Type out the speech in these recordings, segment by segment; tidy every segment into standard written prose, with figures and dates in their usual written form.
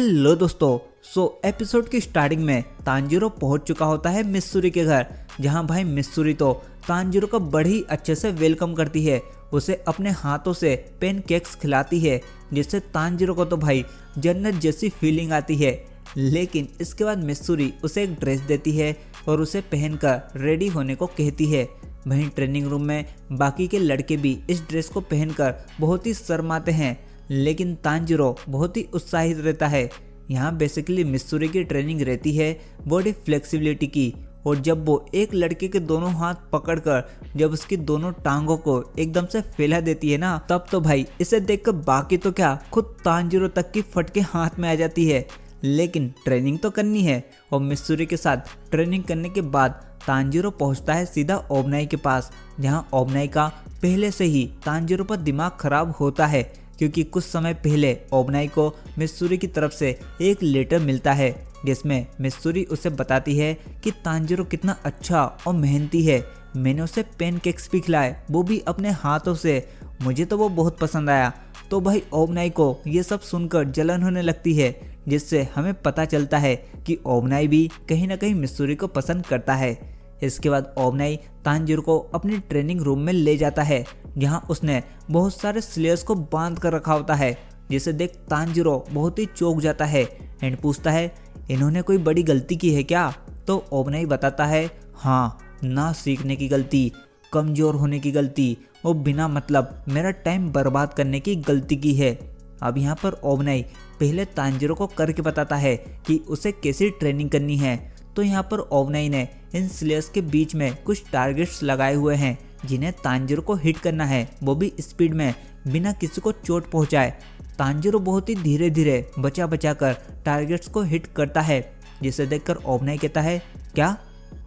Hello दोस्तों। Episode की starting में तांजीरो पहुंच चुका होता है मिस्सूरी के घर, जहां भाई मिस्सूरी तो तांजीरो का बड़ी अच्छे से वेलकम करती है, उसे अपने हाथों से पेनकेक्स खिलाती है, जिससे तांजीरो को तो भाई जन्नत जैसी फीलिंग आती है। लेकिन इसके बाद मिस्सूरी उसे एक ड्रेस देती है और उसे पहनकर रेडी होने को कहती है। वहीं ट्रेनिंग रूम में बाकी के लड़के भी इस ड्रेस को पहनकर बहुत ही शर्माते हैं, लेकिन तांजीरो बहुत ही उत्साहित रहता है। यहाँ बेसिकली मिस्सूरी की ट्रेनिंग रहती है बॉडी फ्लेक्सिबिलिटी की, और जब वो एक लड़के के दोनों हाथ पकड़कर जब उसकी दोनों टांगों को एकदम से फैला देती है ना, तब तो भाई इसे देखकर बाकी तो क्या खुद तांजीरो तक की फटके हाथ में आ जाती है। लेकिन ट्रेनिंग तो करनी है, और मिस्सूरी के साथ ट्रेनिंग करने के बाद तांजीरो पहुंचता है सीधा ओबनाई के पास, जहां ओबनाई का पहले से ही तांजीरो पर दिमाग खराब होता है, क्योंकि कुछ समय पहले ओबनाई को मिस्सूरी की तरफ से एक लेटर मिलता है, जिसमें मिस्सूरी उसे बताती है कि तांजीरो कितना अच्छा और मेहनती है। मैंने उसे पेनकेक्स भी खिलाए, वो भी अपने हाथों से, मुझे तो वो बहुत पसंद आया। तो भाई ओबनाई को ये सब सुनकर जलन होने लगती है, जिससे हमें पता चलता है कि ओबनाई भी कहीं ना कहीं मिस्सूरी को पसंद करता है। इसके बाद ओबनाई तांजीरो को अपनी ट्रेनिंग रूम में ले जाता है, जहां उसने बहुत सारे स्लेयर्स को बांध कर रखा होता है, जिसे देख तांजीरो बहुत ही चौंक जाता है एंड पूछता है इन्होंने कोई बड़ी गलती की है क्या। तो ओबनाई बताता है हाँ, ना सीखने की गलती, कमज़ोर होने की गलती और बिना मतलब मेरा टाइम बर्बाद करने की गलती की है। अब यहाँ पर ओबनाई पहले तांजीरो को करके बताता है कि उसे कैसी ट्रेनिंग करनी है। तो यहाँ पर ओबनाई ने इन स्लेयर्स के बीच में कुछ टारगेट्स लगाए हुए हैं, जिन्हें तांजीरो को हिट करना है, वो भी स्पीड में, बिना किसी को चोट पहुँचाए। तांजीरो बहुत ही धीरे धीरे बचा बचा कर टारगेट्स को हिट करता है, जिसे देखकर ओबनाई कहता है क्या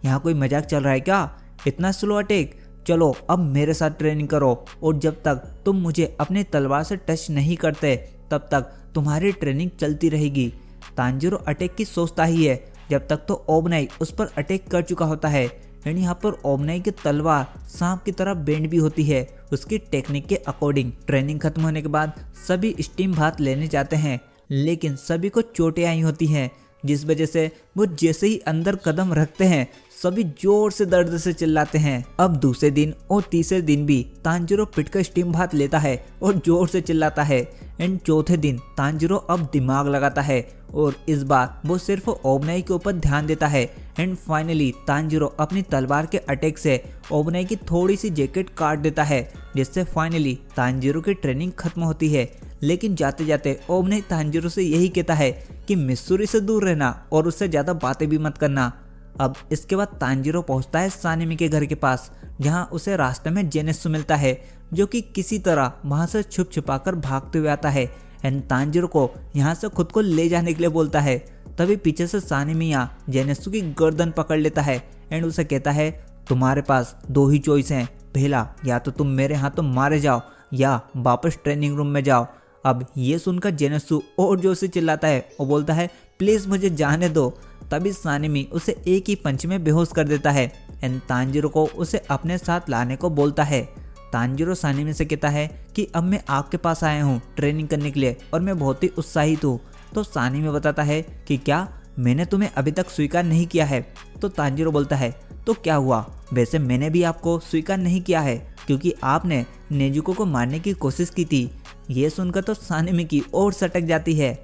यहाँ कोई मजाक चल रहा है क्या, इतना स्लो अटैक, चलो अब मेरे साथ ट्रेनिंग करो, और जब तक तुम मुझे अपने तलवार से टच नहीं करते तब तक तुम्हारी ट्रेनिंग चलती रहेगी। तांजीरो अटैक की सोचता ही है, जब तक तो ओबनाई उस पर अटैक कर चुका होता है। यानी यहाँ पर ओबनाई की तलवार सांप की तरह बेंड भी होती है उसकी टेक्निक के अकॉर्डिंग। ट्रेनिंग खत्म होने के बाद सभी स्टीम बाथ लेने जाते हैं, लेकिन सभी को चोटें आई होती हैं, जिस वजह से वो जैसे ही अंदर कदम रखते हैं सभी जोर से दर्द से चिल्लाते हैं। अब दूसरे दिन और तीसरे दिन भी तांजीरो पिट का स्टीम बाथ लेता है और जोर से चिल्लाता है। एंड चौथे दिन तांजीरो अब दिमाग लगाता है और इस बार वो सिर्फ ओबनाई के ऊपर ध्यान देता है। एंड फाइनली तांजीरो अपनी तलवार के अटैक से ओबनाई की थोड़ी सी जैकेट काट देता है, जिससे फाइनली तांजीरो की ट्रेनिंग खत्म होती है। लेकिन जाते जाते ओबनाई तांजीरो से यही कहता है कि मिस्सूरी से दूर रहना और उससे ज़्यादा बातें भी मत करना। अब इसके बाद तांजीरो पहुंचता है सानेमी के घर के पास, जहां उसे रास्ते में जेनेत्सु मिलता है, जो कि किसी तरह वहां से छुप छुपाकर भागते हुए आता है एंड तांजीरो को यहां से खुद को ले जाने के लिए बोलता है। तभी पीछे से सानेमिया जेनेत्सु की गर्दन पकड़ लेता है एंड उसे कहता है तुम्हारे पास दो ही चॉइस हैं, पहला या तो तुम मेरे हाथों मारे जाओ या वापस ट्रेनिंग रूम में जाओ। अब ये सुनकर जेनेत्सु और जोर से चिल्लाता है और बोलता है प्लीज़ मुझे जाने दो। तभी सानेमी उसे एक ही पंच में बेहोश कर देता है एंड तांजीरो को उसे अपने साथ लाने को बोलता है। तांजीरो सानेमी से कहता है कि अब मैं आपके पास आया हूँ ट्रेनिंग करने के लिए और मैं बहुत ही उत्साहित हूँ। तो सानेमी बताता है कि क्या मैंने तुम्हें अभी तक स्वीकार नहीं किया है। तो तांजीरो बोलता है तो क्या हुआ, वैसे मैंने भी आपको स्वीकार नहीं किया है क्योंकि आपने नेजुको को मारने की कोशिश की थी। ये सुनकर तो सानेमी की ओर सटक जाती है।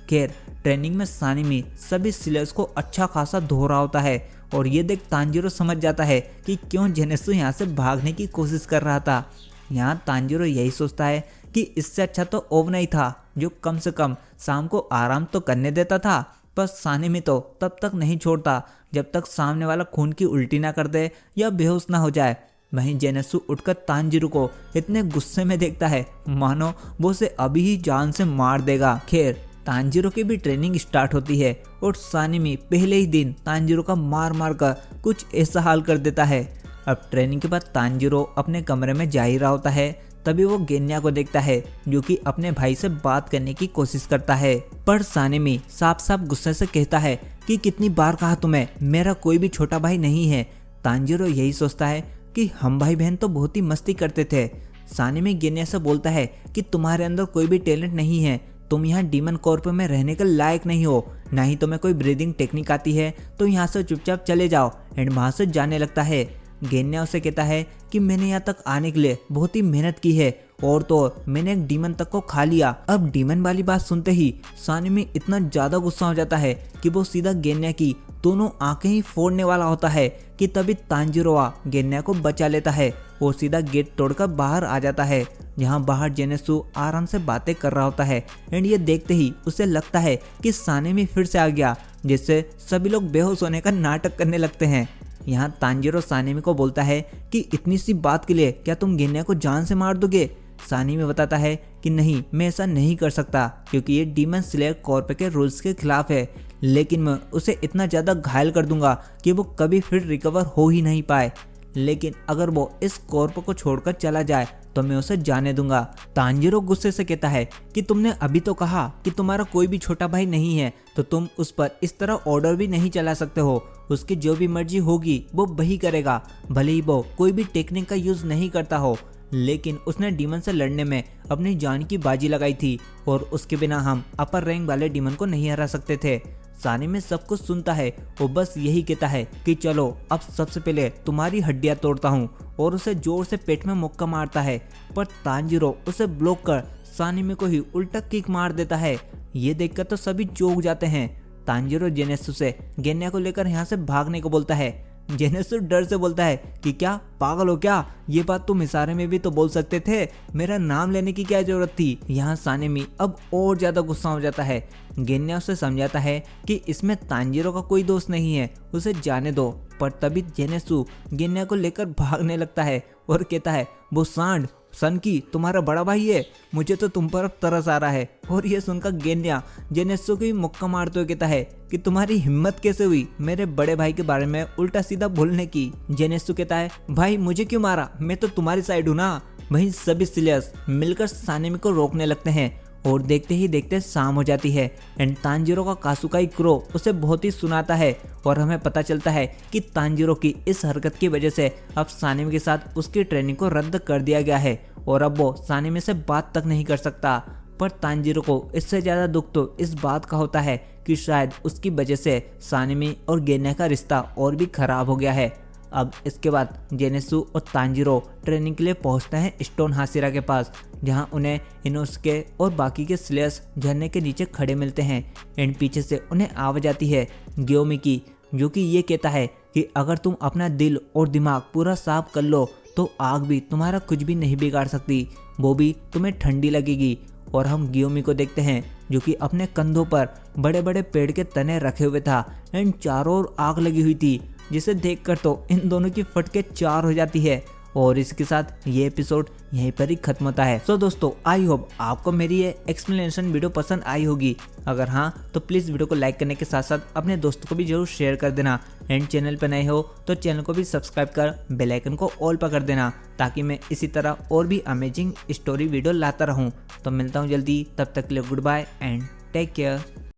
खैर ट्रेनिंग में सानेमी सभी स्लेयर्स को अच्छा खासा धो रहा होता है, और ये देख तांजीरो समझ जाता है कि क्यों जेनेत्सु यहाँ से भागने की कोशिश कर रहा था। यहाँ तांजीरो यही सोचता है कि इससे अच्छा तो ओबनाई था, जो कम से कम शाम को आराम तो करने देता था, पर सानेमी तो तब तक नहीं छोड़ता जब तक सामने वाला खून की उल्टी ना कर दे या बेहोश ना हो जाए। वहीं जेनेत्सु उठकर तांजीरो को इतने गुस्से में देखता है मानो वो उसे अभी ही जान से मार देगा। खैर तांजीरो की भी ट्रेनिंग स्टार्ट होती है और सानेमी पहले ही दिन तांजीरो का मार मार कर कुछ ऐसा हाल कर देता है। अब ट्रेनिंग के बाद तांजीरो अपने कमरे में जा ही रहा होता है, तभी वो गेन्या को देखता है, जो कि अपने भाई से बात करने की कोशिश करता है। पर सानेमी साफ साफ गुस्से से कहता है कि कितनी बार कहा तुम्हें, मेरा कोई भी छोटा भाई नहीं है। तांजीरो यही सोचता है कि हम भाई बहन तो बहुत ही मस्ती करते थे। सानेमी गेन्या से बोलता है कि तुम्हारे अंदर कोई भी टैलेंट नहीं है, तुम यहाँ डीमन कॉर्प में रहने के लायक नहीं हो, ना ही तुम्हें कोई ब्रीदिंग टेक्निक आती है, तो यहाँ से चुपचाप चले जाओ। एंड वहाँ से जाने लगता है। गेन्या उसे कहता है कि मैंने यहाँ तक आने के लिए बहुत ही मेहनत की है, और तो मैंने एक डीमन तक को खा लिया। अब डीमन वाली बात सुनते ही सानिमी इतना ज्यादा गुस्सा हो जाता है कि वो सीधा गेन्या की दोनों आंखें ही फोड़ने वाला होता है कि तभी तांजीरो गेन्या को बचा लेता है और सीधा गेट तोड़कर बाहर आ जाता है, जहां बाहर जेनेसु आराम से बातें कर रहा होता है। एंड ये देखते ही उसे लगता है कि सानिमी फिर से आ गया, जिससे सभी लोग बेहोश होने का नाटक करने लगते हैं। यहाँ तांजीरो सानिमी को बोलता है कि इतनी सी बात के लिए क्या तुम गेन्या को जान से मार दोगे। सानिमी बताता है कि नहीं, मैं ऐसा नहीं कर सकता क्योंकि ये डीमन स्लेयर कॉर्प के रूल्स के खिलाफ है, लेकिन मैं उसे इतना ज़्यादा घायल कर दूंगा कि वो कभी फिर रिकवर हो ही नहीं पाए। लेकिन अगर वो इस कॉर्प को छोड़कर चला जाए तो मैं उसे जाने दूंगा। तांजीरो गुस्से से कहता है कि तुमने अभी तो कहा कि तुम्हारा कोई भी छोटा भाई नहीं है, तो तुम उस पर इस तरह ऑर्डर भी नहीं चला सकते हो। उसकी जो भी मर्जी होगी वो वही करेगा, भले ही वो कोई भी टेक्निक का यूज नहीं करता हो, लेकिन उसने डीमन से लड़ने में अपनी जान की बाजी लगाई थी और उसके बिना हम अपर रैंक वाले डीमन को नहीं हरा सकते थे। सानिमी सब कुछ सुनता है और बस यही कहता है कि चलो अब सबसे पहले तुम्हारी हड्डियां तोड़ता हूँ, और उसे जोर से पेट में मुक्का मारता है, पर तांजीरो उसे ब्लॉक कर सानिमी को ही उल्टा किक मार देता है। ये देखकर तो सभी चौंक जाते हैं। तांजीरो जेनेसु से गेन्या को लेकर यहाँ से भागने को बोलता है। जेनेसु डर से बोलता है कि क्या पागल हो क्या, ये बात तुम इशारे में भी तो बोल सकते थे, मेरा नाम लेने की क्या जरूरत थी। यहाँ सानिमी अब और ज्यादा गुस्सा हो जाता है। गेन्या उसे समझाता है कि इसमें तांजीरो का कोई दोष नहीं है, उसे जाने दो, पर तभी जेनेसु गेन्या को लेकर भागने लगता है और कहता है वो सांड सन की तुम्हारा बड़ा भाई है, मुझे तो तुम पर अब तरस आ रहा है। और ये सुनकर गेन्या जेनेसु को मुक्का मारते हुए कहता है कि तुम्हारी हिम्मत कैसे हुई मेरे बड़े भाई के बारे में उल्टा सीधा बोलने की। जेनेसु कहता है भाई मुझे क्यों मारा, मैं तो तुम्हारी साइड हूँ ना। वहीं सभी स्लेयर्स मिलकर सानिमी को रोकने लगते हैं और देखते ही देखते शाम हो जाती है। एंड तांजीरो का कासुकाई क्रो उसे बहुत ही सुनाता है और हमें पता चलता है कि तांजीरो की इस हरकत की वजह से अब सानिमी के साथ उसकी ट्रेनिंग को रद्द कर दिया गया है और अब वो सानिमी से बात तक नहीं कर सकता। पर तांजीरो को इससे ज्यादा दुख तो इस बात का होता है कि शायद उसकी वजह से सानिमी और गेन्या का रिश्ता और भी खराब हो गया है। अब इसके बाद जेनेसु और तांजीरो ट्रेनिंग के लिए पहुंचते हैं स्टोन हाशिरा के पास, जहां उन्हें इनोसुके और बाकी के स्लेयर्स झरने के नीचे खड़े मिलते हैं। एंड पीछे से उन्हें आवाज आती है ग्योमी की, जो कि ये कहता है कि अगर तुम अपना दिल और दिमाग पूरा साफ कर लो तो आग भी तुम्हारा कुछ भी नहीं बिगाड़ सकती, वो भी तुम्हें ठंडी लगेगी। और हम ग्योमी को देखते हैं जो कि अपने कंधों पर बड़े बड़े पेड़ के तने रखे हुए था एंड चारों ओर आग लगी हुई थी, जिसे देखकर तो इन दोनों की फटके चार हो जाती है। और इसके साथ ये एपिसोड यहीं पर ही खत्म होता है। सो दोस्तों, आई होप आपको मेरी ये एक्सप्लेनेशन वीडियो पसंद आई होगी। अगर हाँ तो प्लीज़ वीडियो को लाइक करने के साथ साथ अपने दोस्तों को भी जरूर शेयर कर देना। एंड चैनल पर नए हो तो चैनल को भी सब्सक्राइब कर बेल आइकन को ऑल पर कर देना, ताकि मैं इसी तरह और भी अमेजिंग स्टोरी वीडियो लाता रहूँ। तो मिलता हूँ जल्दी, तब तक के लिए good bye and take care.